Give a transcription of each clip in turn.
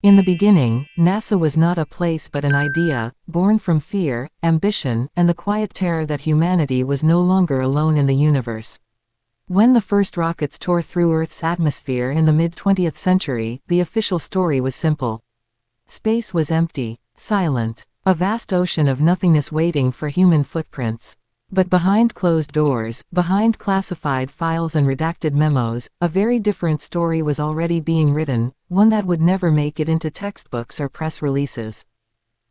In the beginning, NASA was not a place but an idea, born from fear, ambition, and the quiet terror that humanity was no longer alone in the universe. When the first rockets tore through Earth's atmosphere in the mid-20th century, the official story was simple. Space was empty, silent, a vast ocean of nothingness waiting for human footprints. But behind closed doors, behind classified files and redacted memos, a very different story was already being written, one that would never make it into textbooks or press releases.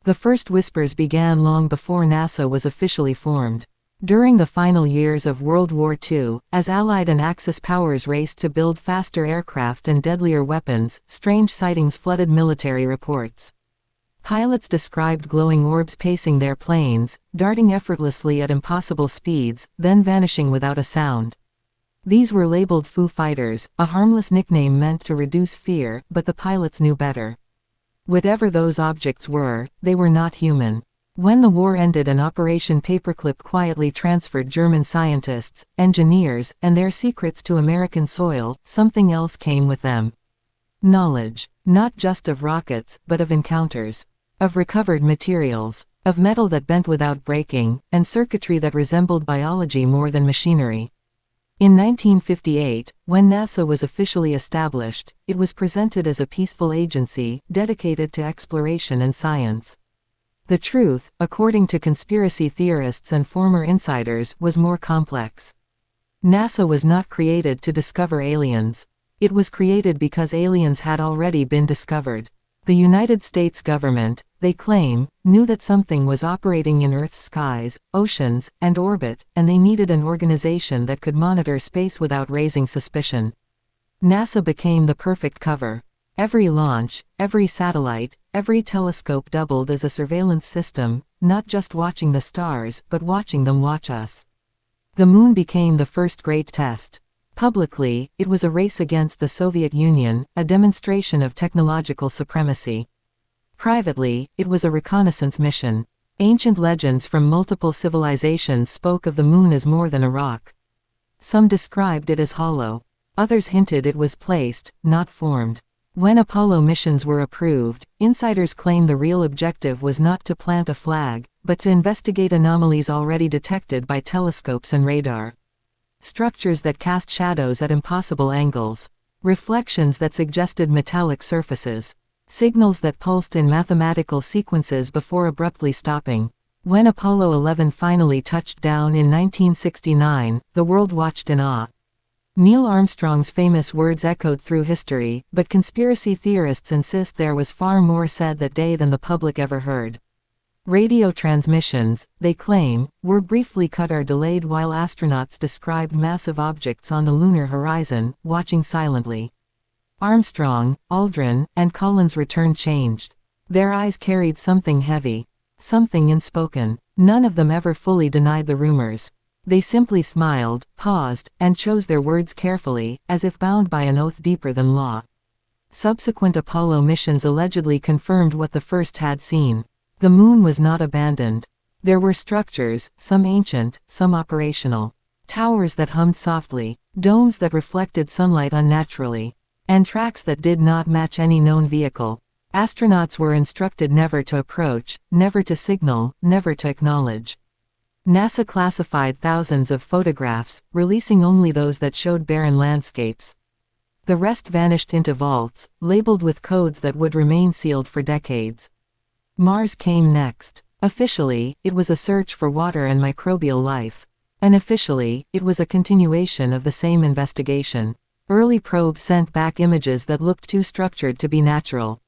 The first whispers began long before NASA was officially formed. During the final years of World War II, as Allied and Axis powers raced to build faster aircraft and deadlier weapons, strange sightings flooded military reports. Pilots described glowing orbs pacing their planes, darting effortlessly at impossible speeds, then vanishing without a sound. These were labeled Foo Fighters, a harmless nickname meant to reduce fear, but the pilots knew better. Whatever those objects were, they were not human. When the war ended and Operation Paperclip quietly transferred German scientists, engineers, and their secrets to American soil, something else came with them. Knowledge. Not just of rockets, but of encounters. Of recovered materials. Of metal that bent without breaking, and circuitry that resembled biology more than machinery. In 1958, when NASA was officially established, it was presented as a peaceful agency, dedicated to exploration and science. The truth, according to conspiracy theorists and former insiders, was more complex. NASA was not created to discover aliens. It was created because aliens had already been discovered. The United States government, they claim, knew that something was operating in Earth's skies, oceans, and orbit, and they needed an organization that could monitor space without raising suspicion. NASA became the perfect cover. Every launch, every satellite, every telescope doubled as a surveillance system, not just watching the stars, but watching them watch us. The moon became the first great test. Publicly, it was a race against the Soviet Union, a demonstration of technological supremacy. Privately, it was a reconnaissance mission. Ancient legends from multiple civilizations spoke of the moon as more than a rock. Some described it as hollow. Others hinted it was placed, not formed. When Apollo missions were approved, insiders claimed the real objective was not to plant a flag, but to investigate anomalies already detected by telescopes and radar. Structures that cast shadows at impossible angles. Reflections that suggested metallic surfaces. Signals that pulsed in mathematical sequences before abruptly stopping. When Apollo 11 finally touched down in 1969, the world watched in awe. Neil Armstrong's famous words echoed through history, but conspiracy theorists insist there was far more said that day than the public ever heard. Radio transmissions, they claim, were briefly cut or delayed while astronauts described massive objects on the lunar horizon, watching silently. Armstrong, Aldrin, and Collins' return changed. Their eyes carried something heavy. Something unspoken. None of them ever fully denied the rumors. They simply smiled, paused, and chose their words carefully, as if bound by an oath deeper than law. Subsequent Apollo missions allegedly confirmed what the first had seen. The moon was not abandoned. There were structures, some ancient, some operational. Towers that hummed softly, domes that reflected sunlight unnaturally, and tracks that did not match any known vehicle. Astronauts were instructed never to approach, never to signal, never to acknowledge. NASA classified thousands of photographs, releasing only those that showed barren landscapes. The rest vanished into vaults, labeled with codes that would remain sealed for decades. Mars came next. Officially, it was a search for water and microbial life. Unofficially, it was a continuation of the same investigation. Early probes sent back images that looked too structured to be natural.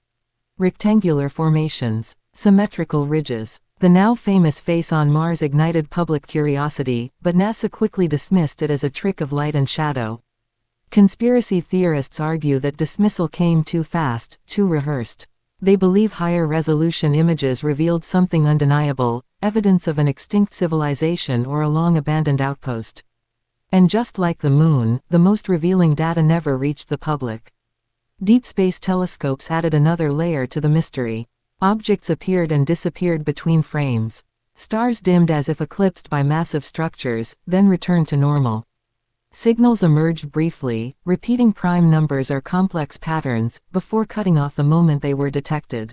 Rectangular formations, symmetrical ridges. The now famous face on Mars ignited public curiosity, but NASA quickly dismissed it as a trick of light and shadow. Conspiracy theorists argue that dismissal came too fast, too rehearsed. They believe higher resolution images revealed something undeniable, evidence of an extinct civilization or a long-abandoned outpost. And just like the moon, the most revealing data never reached the public. Deep space telescopes added another layer to the mystery. Objects appeared and disappeared between frames. Stars dimmed as if eclipsed by massive structures, then returned to normal. Signals emerged briefly, repeating prime numbers or complex patterns, before cutting off the moment they were detected.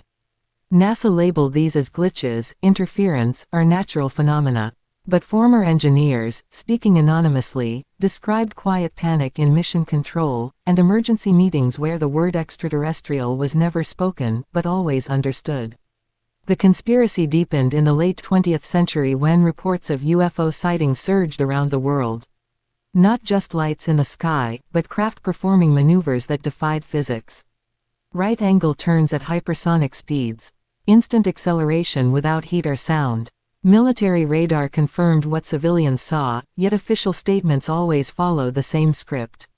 NASA labeled these as glitches, interference, or natural phenomena. But former engineers, speaking anonymously, described quiet panic in mission control, and emergency meetings where the word extraterrestrial was never spoken, but always understood. The conspiracy deepened in the late 20th century when reports of UFO sightings surged around the world. Not just lights in the sky, but craft performing maneuvers that defied physics. Right-angle turns at hypersonic speeds. Instant acceleration without heat or sound. Military radar confirmed what civilians saw, yet official statements always follow the same script.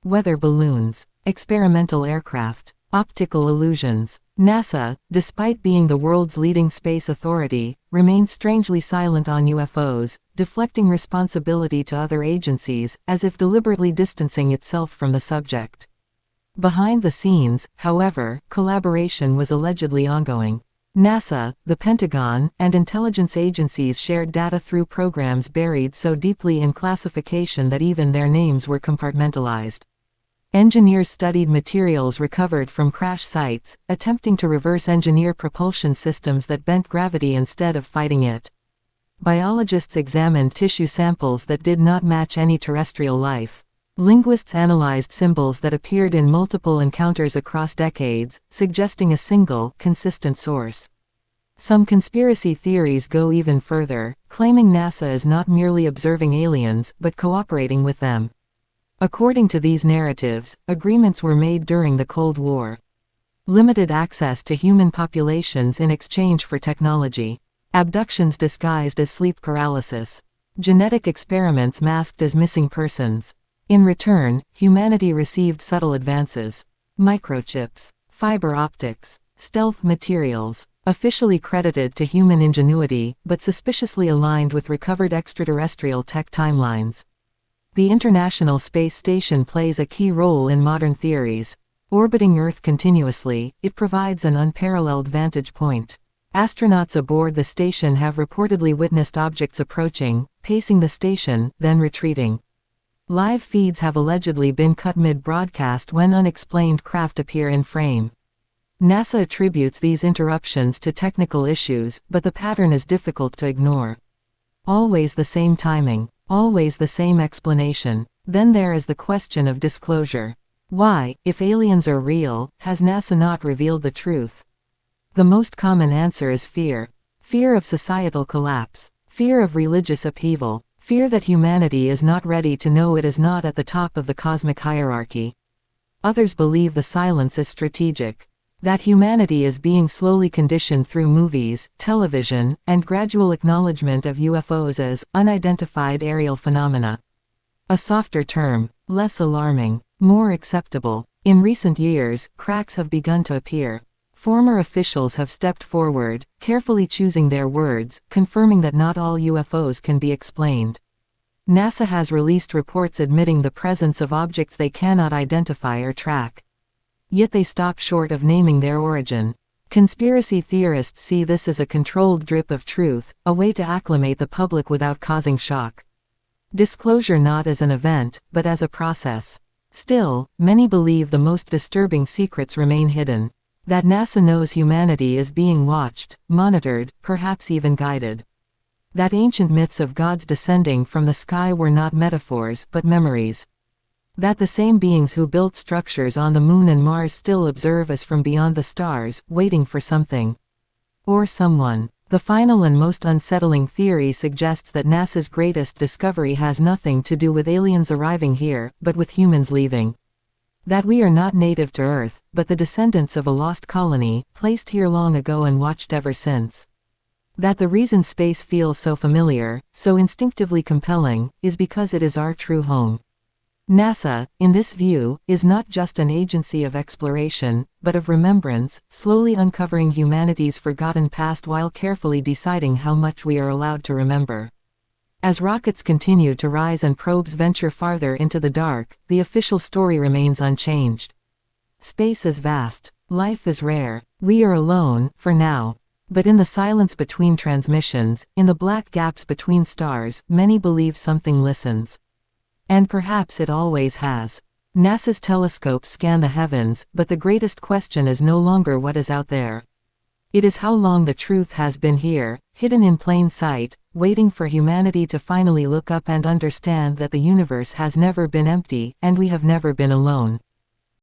Weather balloons. Experimental aircraft. Optical illusions. NASA, despite being the world's leading space authority, remained strangely silent on UFOs, deflecting responsibility to other agencies, as if deliberately distancing itself from the subject. Behind the scenes, however, collaboration was allegedly ongoing. NASA, the Pentagon, and intelligence agencies shared data through programs buried so deeply in classification that even their names were compartmentalized. Engineers studied materials recovered from crash sites, attempting to reverse engineer propulsion systems that bent gravity instead of fighting it. Biologists examined tissue samples that did not match any terrestrial life. Linguists analyzed symbols that appeared in multiple encounters across decades, suggesting a single, consistent source. Some conspiracy theories go even further, claiming NASA is not merely observing aliens, but cooperating with them. According to these narratives, agreements were made during the Cold War. Limited access to human populations in exchange for technology. Abductions disguised as sleep paralysis. Genetic experiments masked as missing persons. In return, humanity received subtle advances. Microchips. Fiber optics. Stealth materials. Officially credited to human ingenuity, but suspiciously aligned with recovered extraterrestrial tech timelines. The International Space Station plays a key role in modern theories. Orbiting Earth continuously, it provides an unparalleled vantage point. Astronauts aboard the station have reportedly witnessed objects approaching, pacing the station, then retreating. Live feeds have allegedly been cut mid-broadcast when unexplained craft appear in frame. NASA attributes these interruptions to technical issues, but the pattern is difficult to ignore. Always the same timing. Always the same explanation. Then there is the question of disclosure. Why, if aliens are real, has NASA not revealed the truth? The most common answer is fear. Fear of societal collapse. Fear of religious upheaval. Fear that humanity is not ready to know it is not at the top of the cosmic hierarchy. Others believe the silence is strategic. That humanity is being slowly conditioned through movies, television, and gradual acknowledgement of UFOs as unidentified aerial phenomena. A softer term, less alarming, more acceptable. In recent years, cracks have begun to appear. Former officials have stepped forward, carefully choosing their words, confirming that not all UFOs can be explained. NASA has released reports admitting the presence of objects they cannot identify or track. Yet they stop short of naming their origin. Conspiracy theorists see this as a controlled drip of truth, a way to acclimate the public without causing shock. Disclosure not as an event, but as a process. Still, many believe the most disturbing secrets remain hidden. That NASA knows humanity is being watched, monitored, perhaps even guided. That ancient myths of gods descending from the sky were not metaphors but memories. That the same beings who built structures on the Moon and Mars still observe us from beyond the stars, waiting for something. Or someone. The final and most unsettling theory suggests that NASA's greatest discovery has nothing to do with aliens arriving here, but with humans leaving. That we are not native to Earth, but the descendants of a lost colony, placed here long ago and watched ever since. That the reason space feels so familiar, so instinctively compelling, is because it is our true home. NASA, in this view, is not just an agency of exploration, but of remembrance, slowly uncovering humanity's forgotten past while carefully deciding how much we are allowed to remember. As rockets continue to rise and probes venture farther into the dark, the official story remains unchanged. Space is vast. Life is rare. We are alone, for now. But in the silence between transmissions, in the black gaps between stars, many believe something listens. And perhaps it always has. NASA's telescopes scan the heavens, but the greatest question is no longer what is out there. It is how long the truth has been here, hidden in plain sight, waiting for humanity to finally look up and understand that the universe has never been empty, and we have never been alone.